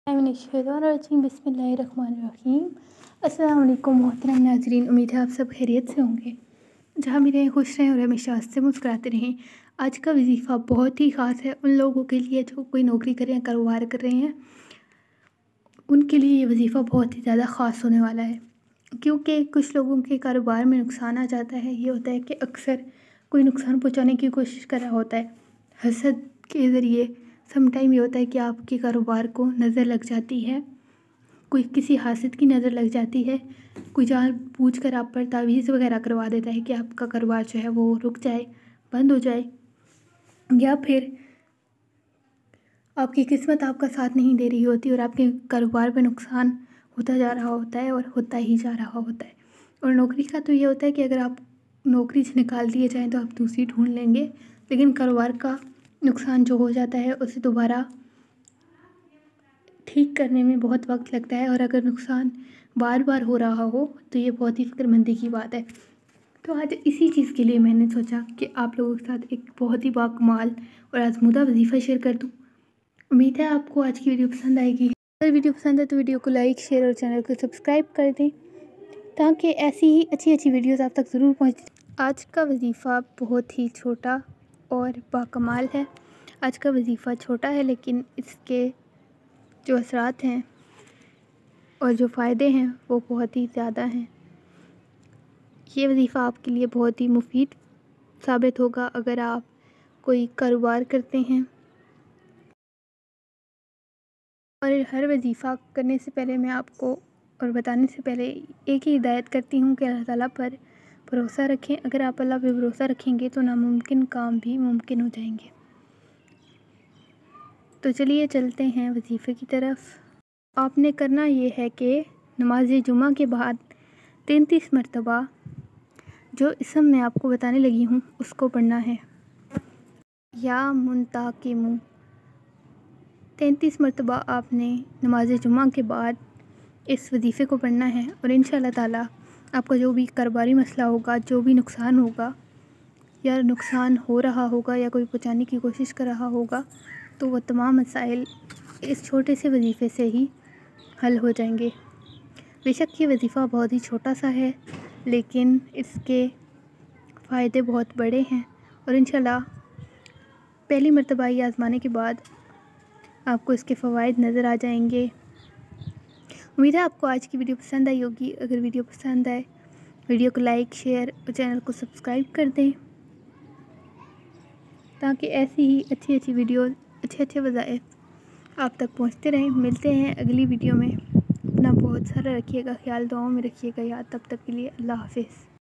बिस्मिल्लाहिर्रहमानिर्रहीम। अस्सलाम वालेकुम मोहतरम नाज़रीन, उम्मीद है आप सब खैरियत से होंगे। जहाँ भी रहें खुश रहें और हमेशा हंसते मुस्कुराते रहें। आज का वजीफ़ा बहुत ही ख़ास है उन लोगों के लिए जो कोई नौकरी कर रहे हैं, कारोबार कर रहे हैं। उनके लिए ये वजीफ़ा बहुत ही ज़्यादा ख़ास होने वाला है, क्योंकि कुछ लोगों के कारोबार में नुकसान आ जाता है। ये होता है कि अक्सर कोई नुकसान पहुँचाने की कोशिश कर रहा होता है हसद के ज़रिए। समटाइम ये होता है कि आपके कारोबार को नज़र लग जाती है, कोई किसी हासिद की नज़र लग जाती है, कोई जानबूझकर आप पर तावीज़ वगैरह करवा देता है कि आपका कारोबार जो है वो रुक जाए, बंद हो जाए, या फिर आपकी किस्मत आपका साथ नहीं दे रही होती और आपके कारोबार पे नुकसान होता जा रहा होता है और होता ही जा रहा होता है। और नौकरी का तो ये होता है कि अगर आप नौकरी से निकाल दिए जाएँ तो आप दूसरी ढूंढ लेंगे, लेकिन कारोबार का नुकसान जो हो जाता है उसे दोबारा ठीक करने में बहुत वक्त लगता है। और अगर नुकसान बार बार हो रहा हो तो ये बहुत ही फ़िक्रमंदी की बात है। तो आज इसी चीज़ के लिए मैंने सोचा कि आप लोगों के साथ एक बहुत ही बाकमाल और आज़मूदा वजीफ़ा शेयर कर दूँ। उम्मीद है आपको आज की वीडियो पसंद आएगी। अगर वीडियो पसंद है तो वीडियो को लाइक, शेयर और चैनल को सब्सक्राइब कर दें, ताकि ऐसी ही अच्छी अच्छी वीडियोज़ आप तक ज़रूर पहुँचे। आज का वजीफ़ा बहुत ही छोटा और बाकमाल है। आज का वजीफ़ा छोटा है, लेकिन इसके जो असरात हैं और जो फ़ायदे हैं वो बहुत ही ज़्यादा हैं। ये वजीफ़ा आपके लिए बहुत ही मुफीद साबित होगा अगर आप कोई कारोबार करते हैं। और हर वजीफ़ा करने से पहले मैं आपको और बताने से पहले एक ही हिदायत करती हूँ कि अल्लाह ताला पर भरोसा रखें। अगर आप अल्लाह पे भरोसा रखेंगे तो नामुमकिन काम भी मुमकिन हो जाएंगे। तो चलिए चलते हैं वजीफ़े की तरफ। आपने करना ये है कि नमाज जुमा के बाद 33 मरतबा जो इसम मैं आपको बताने लगी हूँ उसको पढ़ना है। या मुंताकिमु 33 मरतबा आपने नमाज जुमा के बाद इस वजीफ़े को पढ़ना है। और इंशाअल्लाह ताला आपका जो भी कारोबारी मसला होगा, जो भी नुकसान होगा या नुकसान हो रहा होगा या कोई पहुँचाने की कोशिश कर रहा होगा, तो वह तमाम मसाइल इस छोटे से वजीफ़े से ही हल हो जाएंगे। बेशक ये वजीफ़ा बहुत ही छोटा सा है, लेकिन इसके फ़ायदे बहुत बड़े हैं। और इंशाअल्लाह पहली मरतबा ये आज़माने के बाद आपको इसके फ़वाइद नज़र आ जाएंगे। उम्मीद है आपको आज की वीडियो पसंद आई होगी। अगर वीडियो पसंद आए वीडियो को लाइक, शेयर और चैनल को सब्सक्राइब कर दें, ताकि ऐसी ही अच्छी अच्छी वीडियो, अच्छे अच्छे वज़ाइफ आप तक पहुंचते रहें। मिलते हैं अगली वीडियो में। अपना बहुत सारा रखिएगा ख्याल, दुआओं में रखिएगा याद। तब तक के लिए अल्लाह हाफ़िज़।